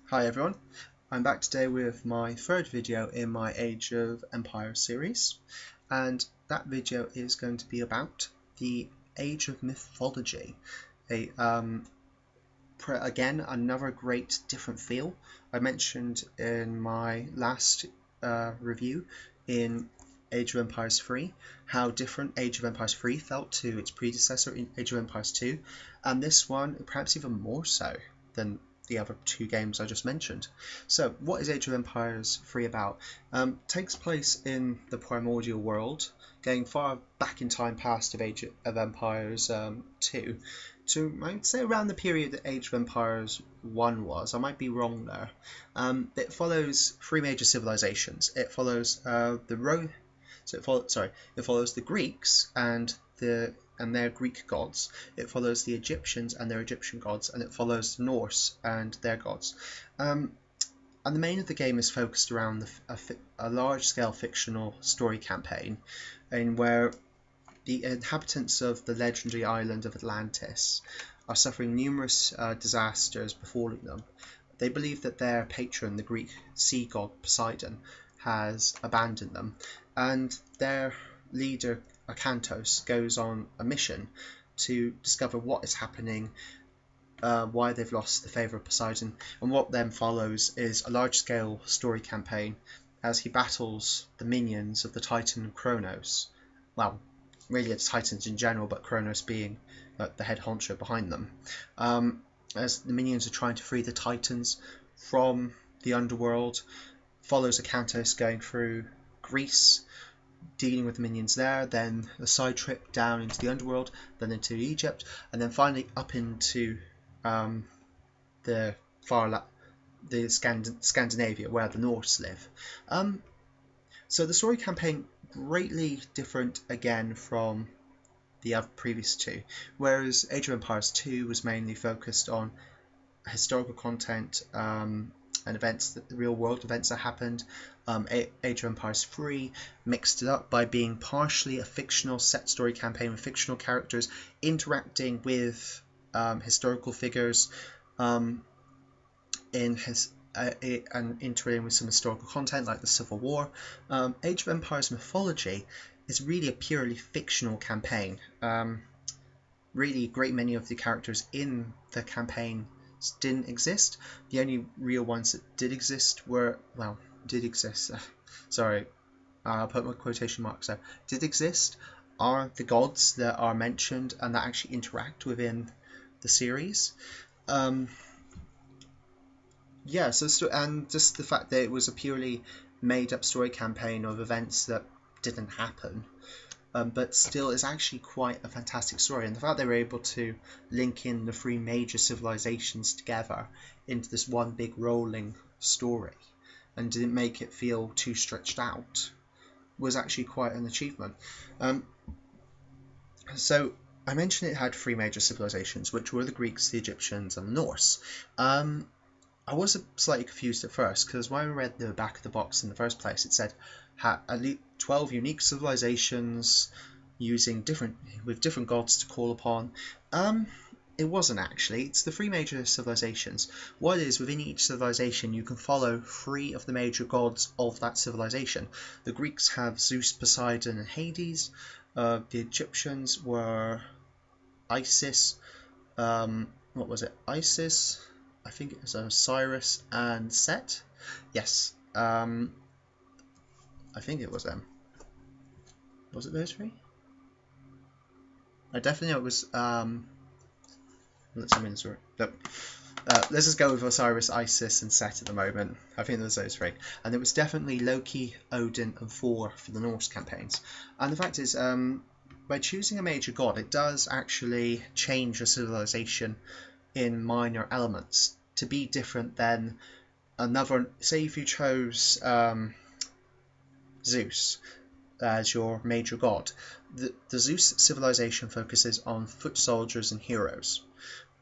Hi everyone, I'm back today with my third video in my Age of Empires series, and that video is going to be about the Age of Mythology. Again, another great different feel. I mentioned in my last review in Age of Empires 3 how different Age of Empires 3 felt to its predecessor in Age of Empires 2, and this one perhaps even more so than the other two games I just mentioned. So, what is Age of Empires 3 about? Takes place in the primordial world, going far back in time past of Age of Empires 2 to, I'd say, around the period that Age of Empires 1 was. I might be wrong there. It follows three major civilizations. It follows it follows the Greeks and their Greek gods. It follows the Egyptians and their Egyptian gods, and it follows the Norse and their gods. And the main of the game is focused around a large-scale fictional story campaign, in where the inhabitants of the legendary island of Atlantis are suffering numerous disasters befalling them. They believe that their patron, the Greek sea god Poseidon, has abandoned them, and their leader, Akantos, goes on a mission to discover what is happening, why they've lost the favour of Poseidon, and what then follows is a large-scale story campaign as he battles the minions of the Titan Kronos. Well, really it's Titans in general, but Kronos being the head honcho behind them. As the minions are trying to free the Titans from the underworld, follows Akantos going through Greece, dealing with the minions there, then a side trip down into the underworld, then into Egypt, and then finally up into the Scandinavia, where the Norse live. So the story campaign greatly different again from the other previous two, whereas Age of Empires 2 was mainly focused on historical content and events, real world events that happened. Age of Empires 3 mixed it up by being partially a fictional set story campaign with fictional characters interacting with historical figures and integrating with some historical content like the Civil War. Age of Empires Mythology is really a purely fictional campaign. Really, a great many of the characters in the campaign didn't exist. The only real ones that did exist sorry, I'll put my quotation marks there. Did exist are the gods that are mentioned and that actually interact within the series. And just the fact that it was a purely made-up story campaign of events that didn't happen, but still is actually quite a fantastic story. And the fact they were able to link in the three major civilizations together into this one big rolling story and didn't make it feel too stretched out was actually quite an achievement. So I mentioned it had three major civilizations, which were the Greeks, the Egyptians, and the Norse. I was slightly confused at first, because when I read the back of the box in the first place, it said at least 12 unique civilizations with different gods to call upon. It wasn't actually. It's the three major civilizations. What it is, within each civilization, you can follow three of the major gods of that civilization. The Greeks have Zeus, Poseidon, and Hades. The Egyptians were Isis. What was it? Isis. I think it was Osiris and Set. Yes. I think it was them. Was it those three? I definitely know it was. Let's just go with Osiris, Isis, and Set at the moment. I think there's those three. And it was definitely Loki, Odin, and Thor for the Norse campaigns. And the fact is, by choosing a major god, it does actually change a civilization in minor elements to be different than another. Say if you chose Zeus as your major god, the Zeus civilization focuses on foot soldiers and heroes.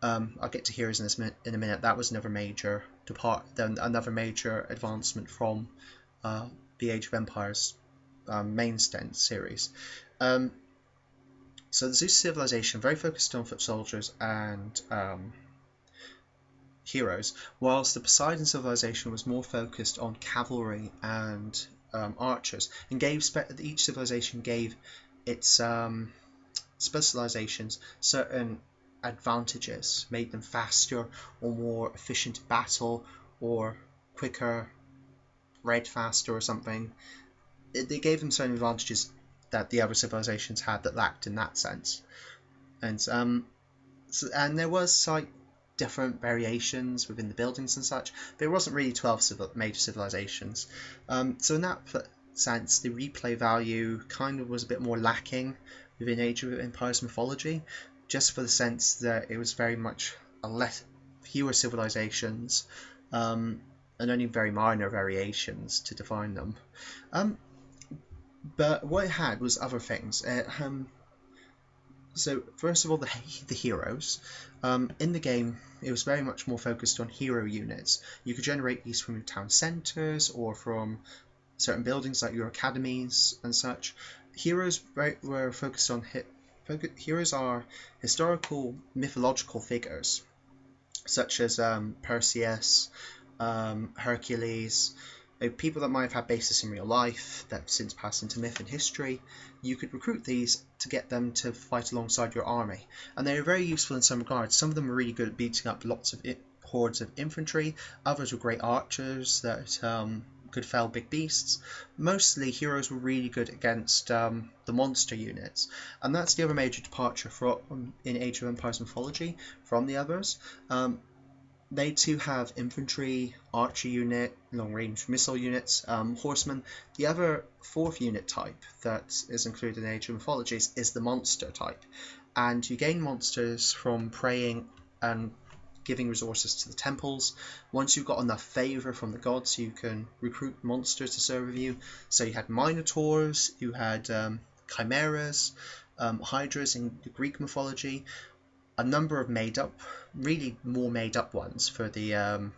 I'll get to heroes in a minute. That was another major advancement from the Age of Empires main series. So the Zeus civilization very focused on foot soldiers and heroes, whilst the Poseidon civilization was more focused on cavalry and archers, and gave each civilization gave its specializations certain advantages, made them faster or more efficient in battle or quicker, read faster or something. They gave them certain advantages that the other civilizations had that lacked in that sense. And and there was like different variations within the buildings and such, but it wasn't really 12 major civilizations. So in that sense, the replay value kind of was a bit more lacking within Age of Empires mythology, just for the sense that it was very much fewer civilizations, and only very minor variations to define them. But what it had was other things. So first of all, the heroes. In the game, it was very much more focused on hero units. You could generate these from your town centres or from certain buildings like your academies and such. Heroes were focused on heroes are historical mythological figures such as Perseus, Hercules, people that might have had basis in real life that have since passed into myth and history. You could recruit these to get them to fight alongside your army, and they are very useful in some regards. Some of them are really good at beating up lots of hordes of infantry, others were great archers that could fell big beasts. Mostly heroes were really good against the monster units, and that's the other major departure from in Age of Empires mythology from the others. They too have infantry, archer unit, long-range missile units, horsemen. The other fourth unit type that is included in Age of Mythologies is the monster type, and you gain monsters from praying and giving resources to the temples. Once you've got enough favour from the gods, you can recruit monsters to serve with you. So you had minotaurs, you had chimeras, hydras in the Greek mythology, a number of really more made up ones for the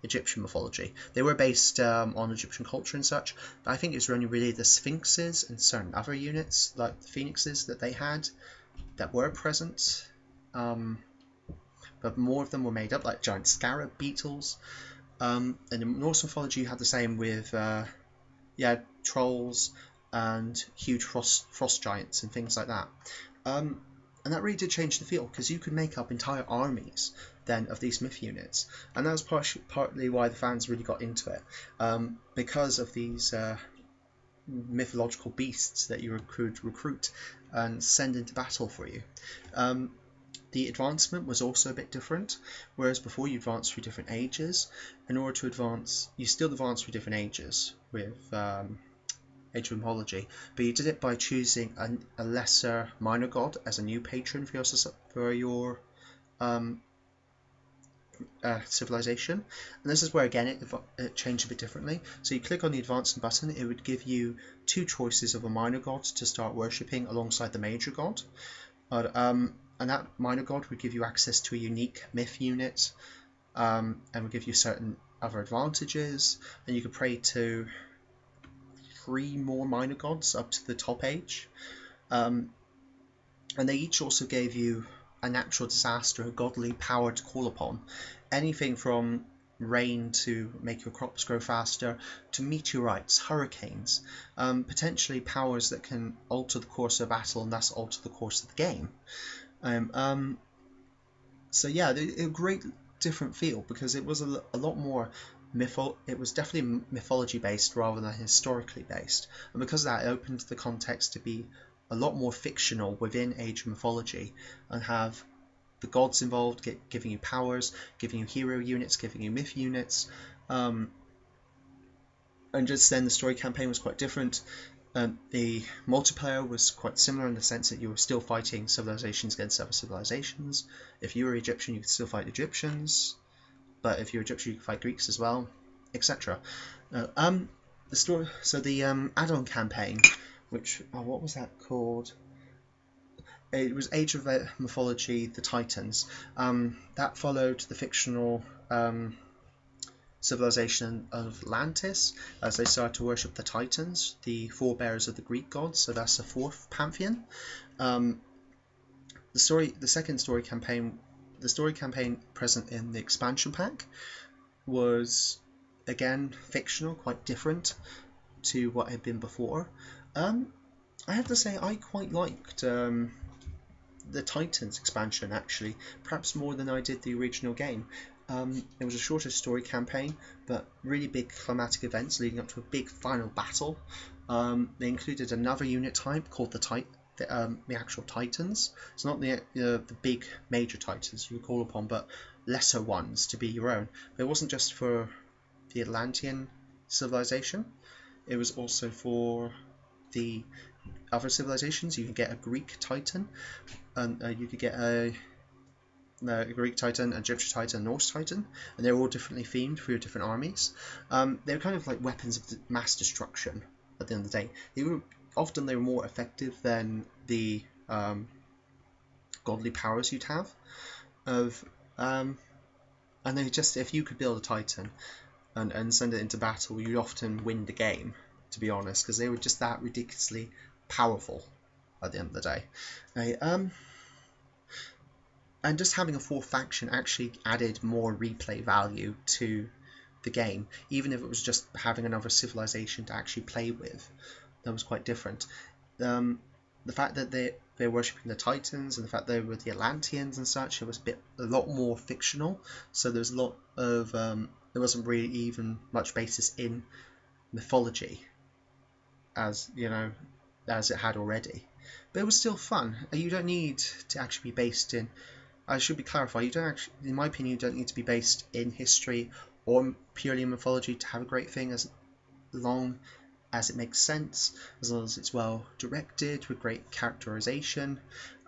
Egyptian mythology. They were based on Egyptian culture and such, but I think it was only really the sphinxes and certain other units like the phoenixes that they had that were present, but more of them were made up, like giant scarab beetles. And in Norse mythology you had the same with trolls and huge frost giants and things like that. And that really did change the feel, because you could make up entire armies then of these myth units, and that was partly why the fans really got into it, because of these mythological beasts that you could recruit and send into battle for you. The advancement was also a bit different, whereas before you advanced through different ages. In order to advance, you still advance through different ages with Age of Mythology, but you did it by choosing a lesser minor god as a new patron for your civilization. And this is where again it changed a bit differently. So you click on the advancement button, it would give you two choices of a minor god to start worshipping alongside the major god, and that minor god would give you access to a unique myth unit, and would give you certain other advantages, and you could pray to 3 more minor gods up to the top age, and they each also gave you a natural disaster, a godly power to call upon. Anything from rain to make your crops grow faster, to meteorites, hurricanes, potentially powers that can alter the course of battle and thus alter the course of the game. So yeah, a great different feel, because it was a lot more it was definitely mythology based rather than historically based, and because of that it opened the context to be a lot more fictional within Age of Mythology, and have the gods involved, giving you powers, giving you hero units, giving you myth units, and just then the story campaign was quite different. The multiplayer was quite similar in the sense that you were still fighting civilizations against other civilizations. If you were Egyptian, you could still fight Egyptians, but if you're Egyptian, you could fight Greeks as well, etc. The story. So the add-on campaign, which what was that called? It was Age of Mythology: The Titans. That followed the fictional civilization of Atlantis, as they started to worship the Titans, the forebears of the Greek gods. So that's the fourth pantheon. The second story campaign, the story campaign present in the expansion pack was, again, fictional, quite different to what had been before. I have to say I quite liked the Titans expansion, actually, perhaps more than I did the original game. It was a shorter story campaign, but really big climatic events leading up to a big final battle. They included another unit type called the actual Titans. It's not the big major Titans you would call upon, but lesser ones to be your own. But it wasn't just for the Atlantean civilization. It was also for the other civilizations. You could get a Greek Titan, and you could get a Greek Titan, Egyptian Titan, Norse Titan, and they're all differently themed for your different armies. They're kind of like weapons of mass destruction at the end of the day. They were more effective than the godly powers you'd have. And they just, if you could build a Titan and send it into battle, you'd often win the game, to be honest, because they were just that ridiculously powerful at the end of the day. Okay, and just having a fourth faction actually added more replay value to the game, even if it was just having another civilization to actually play with. That was quite different. The fact that they're worshipping the Titans and the fact they were the Atlanteans and such, it was a lot more fictional. So there's a lot of there wasn't really even much basis in mythology, as it had already. But it was still fun. You don't need to actually be based in. I should be clarified. You don't actually, in my opinion, you don't need to be based in history or purely in mythology to have a great thing, as long as it makes sense, as long as it's well directed with great characterization.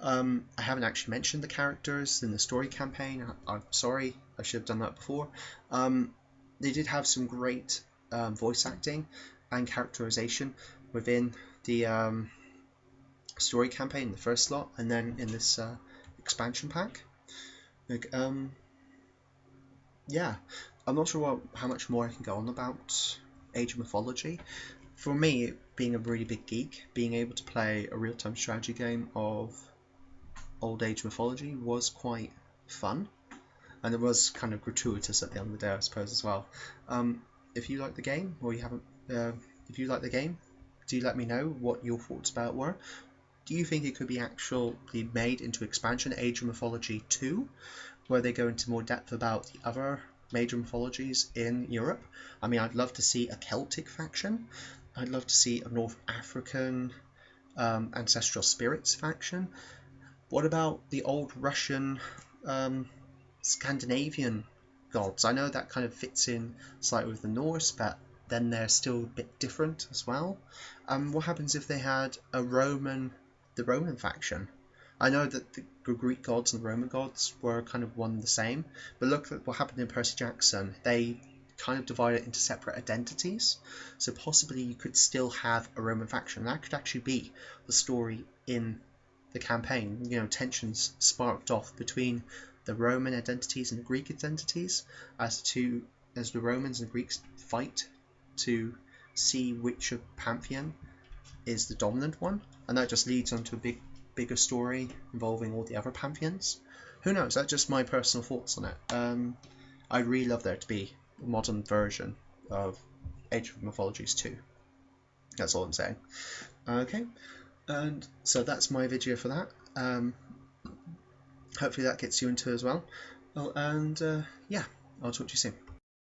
I haven't actually mentioned the characters in the story campaign. I'm sorry, I should have done that before. They did have some great voice acting and characterization within the story campaign in the first slot, and then in this expansion pack. Yeah, I'm not sure how much more I can go on about Age of Mythology. For me, being a really big geek, being able to play a real-time strategy game of old Age Mythology was quite fun, and it was kind of gratuitous at the end of the day, I suppose, as well. If you like the game, or if you like the game, do let me know what your thoughts about it were. Do you think it could be actually made into expansion Age of Mythology 2, where they go into more depth about the other major mythologies in Europe? I mean, I'd love to see a Celtic faction. I'd love to see a North African ancestral spirits faction. What about the old Russian Scandinavian gods? I know that kind of fits in slightly with the Norse, but then they're still a bit different as well. What happens if they had the Roman faction? I know that the Greek gods and the Roman gods were kind of one and the same, but look at what happened in Percy Jackson. They kind of divided into separate identities, so possibly you could still have a Roman faction. That could actually be the story in the campaign. Tensions sparked off between the Roman identities and the Greek identities as the Romans and Greeks fight to see which pantheon is the dominant one, and that just leads on to a bigger story involving all the other pantheons. Who knows? That's just my personal thoughts on it. I'd really love there to be a modern version of Age of Mythologies 2. That's all I'm saying. Okay, and so that's my video for that. Hopefully that gets you into it as well. Oh, and yeah, I'll talk to you soon.